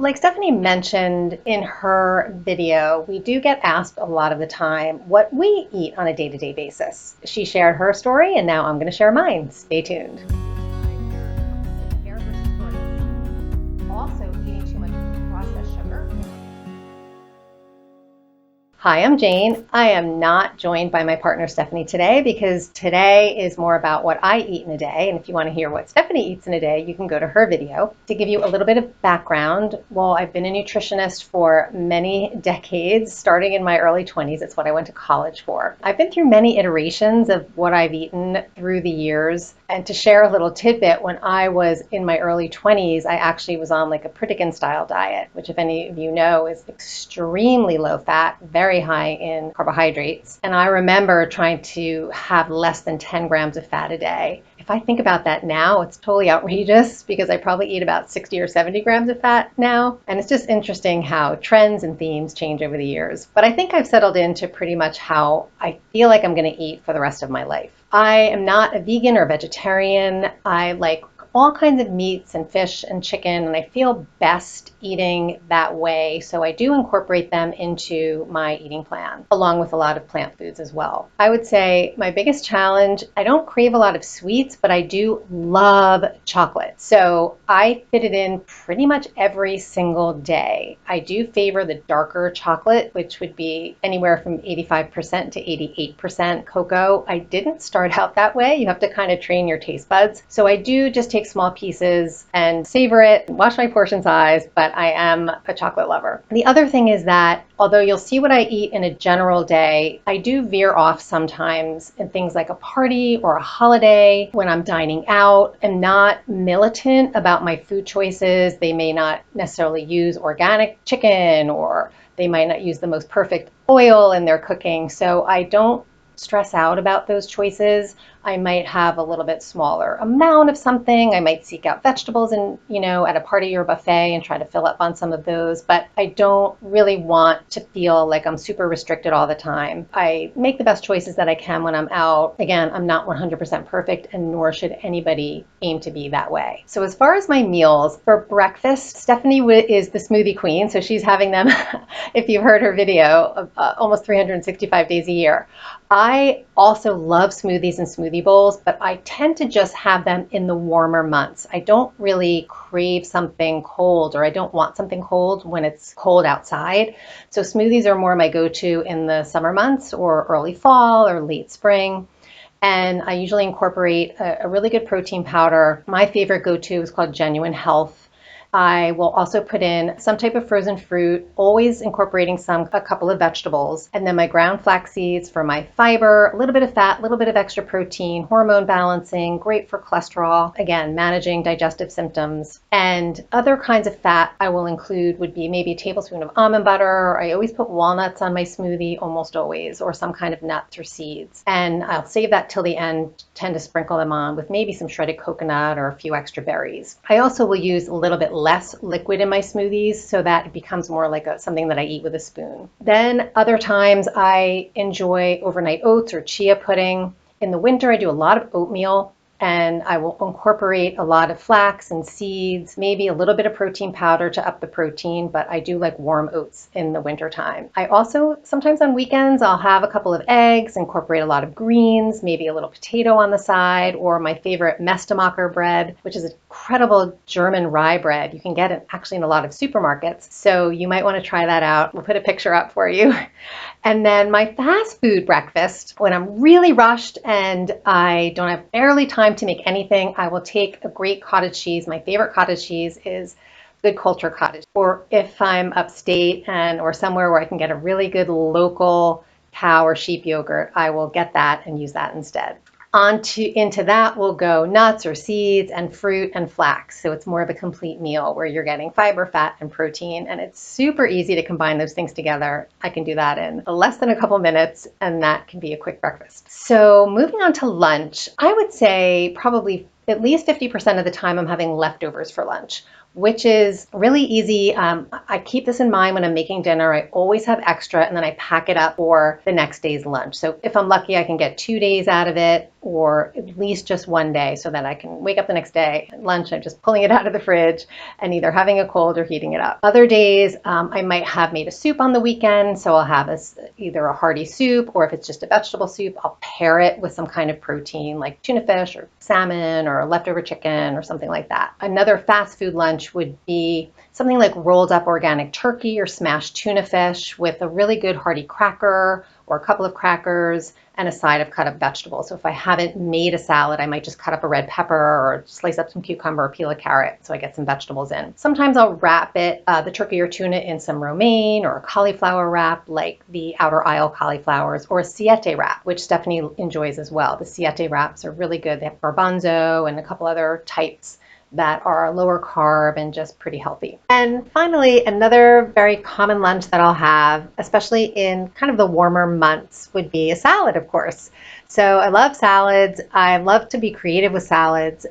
Like Stephanie mentioned in her video, we do get asked a lot of the time what we eat on a day-to-day basis. She shared her story, and now I'm going to share mine. Stay tuned. Also eating too much processed sugar. Hi, I'm Jane. I am not joined by my partner Stephanie today because today is more about what I eat in a day. And if you want to hear what Stephanie eats in a day, you can go to her video. To give you a little bit of background, well, I've been a nutritionist for many decades, starting in my early 20s. It's what I went to college for. I've been through many iterations of what I've eaten through the years. And to share a little tidbit, when I was in my early 20s, I actually was on like a Pritikin style diet, which if any of you know is extremely low fat, very high in carbohydrates. And I remember trying to have less than 10 grams of fat a day. If I think about that now, it's totally outrageous because I probably eat about 60 or 70 grams of fat now. And it's just interesting how trends and themes change over the years. But I think I've settled into pretty much how I feel like I'm going to eat for the rest of my life. I am not a vegan or vegetarian. I like all kinds of meats and fish and chicken, and I feel best eating that way. So I do incorporate them into my eating plan, along with a lot of plant foods as well. I would say my biggest challenge, I don't crave a lot of sweets, but I do love chocolate. So I fit it in pretty much every single day. I do favor the darker chocolate, which would be anywhere from 85% to 88% cocoa. I didn't start out that way. You have to kind of train your taste buds. So I do just take small pieces and savor it, watch my portion size, but I am a chocolate lover. The other thing is that although you'll see what I eat in a general day, I do veer off sometimes in things like a party or a holiday when I'm dining out. I'm not militant about my food choices. They may not necessarily use organic chicken, or they might not use the most perfect oil in their cooking. So I don't stress out about those choices. I might have a little bit smaller amount of something. I might seek out vegetables and, at a party or buffet and try to fill up on some of those, but I don't really want to feel like I'm super restricted all the time. I make the best choices that I can when I'm out. Again, I'm not 100% perfect, and nor should anybody aim to be that way. So as far as my meals, for breakfast, Stephanie is the smoothie queen. So she's having them, if you've heard her video, almost 365 days a year. I also love smoothies and smoothie bowls, but I tend to just have them in the warmer months. I don't really crave something cold, or I don't want something cold when it's cold outside. So smoothies are more my go-to in the summer months or early fall or late spring. And I usually incorporate a really good protein powder. My favorite go-to is called Genuine Health. I will also put in some type of frozen fruit, always incorporating a couple of vegetables, and then my ground flax seeds for my fiber, a little bit of fat, a little bit of extra protein, hormone balancing, great for cholesterol, again, managing digestive symptoms. And other kinds of fat I will include would be maybe a tablespoon of almond butter. I always put walnuts on my smoothie, almost always, or some kind of nuts or seeds. And I'll save that till the end, tend to sprinkle them on with maybe some shredded coconut or a few extra berries. I also will use a little bit less liquid in my smoothies so that it becomes more like something that I eat with a spoon. Then other times I enjoy overnight oats or chia pudding. In the winter, I do a lot of oatmeal, and I will incorporate a lot of flax and seeds, maybe a little bit of protein powder to up the protein, but I do like warm oats in the winter time. I also, sometimes on weekends, I'll have a couple of eggs, incorporate a lot of greens, maybe a little potato on the side, or my favorite Mestemacher bread, which is incredible German rye bread. You can get it actually in a lot of supermarkets, so you might want to try that out. We'll put a picture up for you. And then my fast food breakfast, when I'm really rushed and I don't have barely time to make anything, I will take a great cottage cheese. My favorite cottage cheese is Good Culture cottage. Or if I'm upstate or somewhere where I can get a really good local cow or sheep yogurt, I will get that and use that instead. Into that will go nuts or seeds and fruit and flax. So it's more of a complete meal where you're getting fiber, fat, and protein. And it's super easy to combine those things together. I can do that in less than a couple minutes, and that can be a quick breakfast. So moving on to lunch, I would say probably at least 50% of the time I'm having leftovers for lunch, which is really easy. I keep this in mind when I'm making dinner. I always have extra and then I pack it up for the next day's lunch. So if I'm lucky, I can get 2 days out of it, or at least just 1 day, so that I can wake up the next day at lunch, I'm just pulling it out of the fridge and either having a cold or heating it up. Other days, I might have made a soup on the weekend, so I'll have either a hearty soup, or if it's just a vegetable soup, I'll pair it with some kind of protein like tuna fish or salmon or leftover chicken or something like that. Another fast food lunch would be something like rolled up organic turkey or smashed tuna fish with a really good hearty cracker or a couple of crackers and a side of cut up vegetables. So if I haven't made a salad, I might just cut up a red pepper or slice up some cucumber or peel a carrot so I get some vegetables in. Sometimes I'll wrap the turkey or tuna in some romaine or a cauliflower wrap, like the Outer Isle cauliflowers, or a siete wrap, which Stephanie enjoys as well. The siete wraps are really good. They have garbanzo and a couple other types that are lower carb and just pretty healthy. And finally, another very common lunch that I'll have, especially in kind of the warmer months, would be a salad, of course. So I love salads. I love to be creative with salads.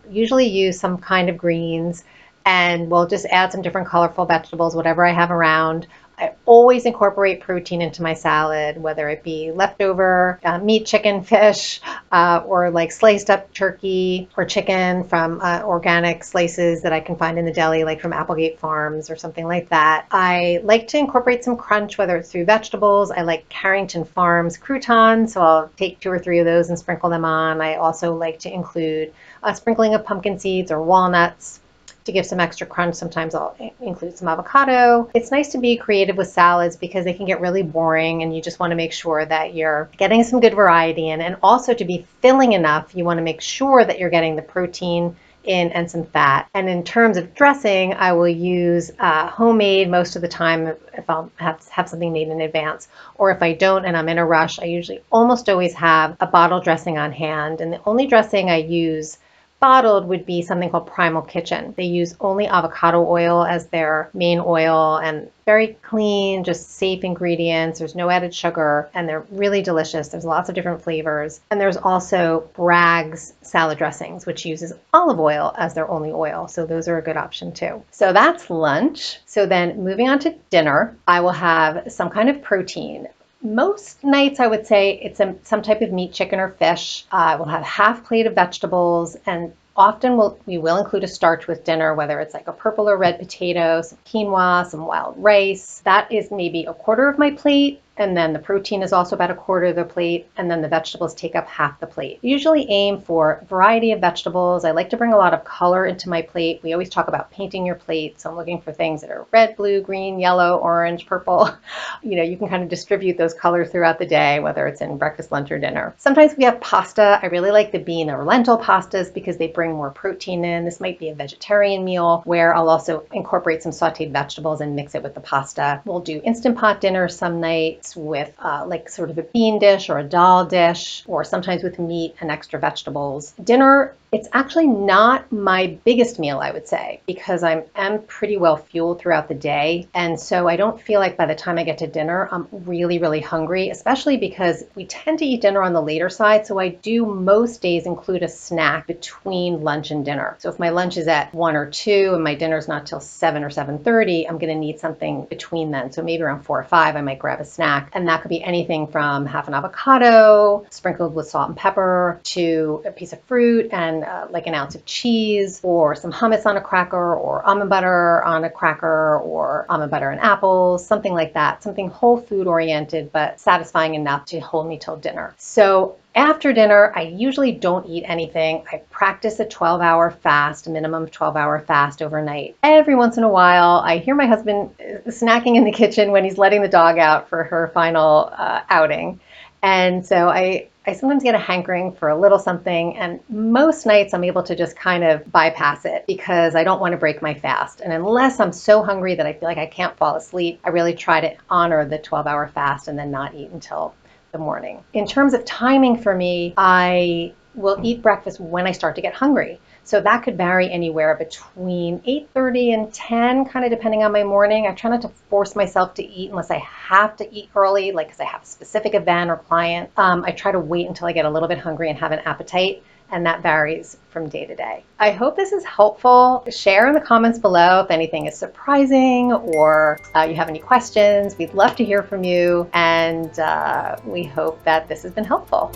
Usually use some kind of greens, and we'll just add some different colorful vegetables, whatever I have around. I always incorporate protein into my salad, whether it be leftover meat, chicken, fish, or like sliced up turkey or chicken from organic slices that I can find in the deli, like from Applegate Farms or something like that. I like to incorporate some crunch, whether it's through vegetables. I like Carrington Farms croutons, so I'll take 2 or 3 of those and sprinkle them on. I also like to include a sprinkling of pumpkin seeds or walnuts to give some extra crunch. Sometimes I'll include some avocado. It's nice to be creative with salads because they can get really boring, and you just want to make sure that you're getting some good variety in. And also, to be filling enough, you want to make sure that you're getting the protein in and some fat. And in terms of dressing, I will use homemade most of the time if I'll have something made in advance. Or if I don't and I'm in a rush, I usually almost always have a bottle dressing on hand. And the only dressing I use bottled would be something called Primal Kitchen. They use only avocado oil as their main oil, and very clean, just safe ingredients. There's no added sugar, and they're really delicious. There's lots of different flavors. And there's also Bragg's salad dressings, which uses olive oil as their only oil. So those are a good option too. So that's lunch. So then moving on to dinner, I will have some kind of protein. Most nights, I would say it's some type of meat, chicken, or fish. We'll have half plate of vegetables, and often we will include a starch with dinner, whether it's like a purple or red potato, some quinoa, some wild rice. That is maybe a quarter of my plate. And then the protein is also about a quarter of the plate, and then the vegetables take up half the plate. Usually aim for a variety of vegetables. I like to bring a lot of color into my plate. We always talk about painting your plate, so I'm looking for things that are red, blue, green, yellow, orange, purple. You can kind of distribute those colors throughout the day, whether it's in breakfast, lunch, or dinner. Sometimes we have pasta. I really like the bean or lentil pastas because they bring more protein in. This might be a vegetarian meal where I'll also incorporate some sauteed vegetables and mix it with the pasta. We'll do Instant Pot dinner some nights with like sort of a bean dish or a dal dish, or sometimes with meat and extra vegetables. Dinner, it's actually not my biggest meal, I would say, because I am pretty well fueled throughout the day. And so I don't feel like by the time I get to dinner, I'm really, really hungry, especially because we tend to eat dinner on the later side. So I do most days include a snack between lunch and dinner. So if my lunch is at 1 or 2 and my dinner's not till 7 or 7:30, I'm going to need something between then. So maybe around 4 or 5, I might grab a snack. And that could be anything from half an avocado sprinkled with salt and pepper to a piece of fruit and like an ounce of cheese, or some hummus on a cracker, or almond butter on a cracker, or almond butter and apples, something like that. Something whole food oriented, but satisfying enough to hold me till dinner. So after dinner, I usually don't eat anything. I practice a 12-hour fast, a minimum 12-hour fast overnight. Every once in a while, I hear my husband snacking in the kitchen when he's letting the dog out for her final outing. And so I sometimes get a hankering for a little something, and most nights I'm able to just kind of bypass it because I don't want to break my fast. And unless I'm so hungry that I feel like I can't fall asleep, I really try to honor the 12-hour fast and then not eat until the morning. In terms of timing for me, I will eat breakfast when I start to get hungry. So that could vary anywhere between 8:30 and 10, kind of depending on my morning. I try not to force myself to eat unless I have to eat early, like because I have a specific event or client. I try to wait until I get a little bit hungry and have an appetite, and that varies from day to day. I hope this is helpful. Share in the comments below if anything is surprising or you have any questions. We'd love to hear from you, and we hope that this has been helpful.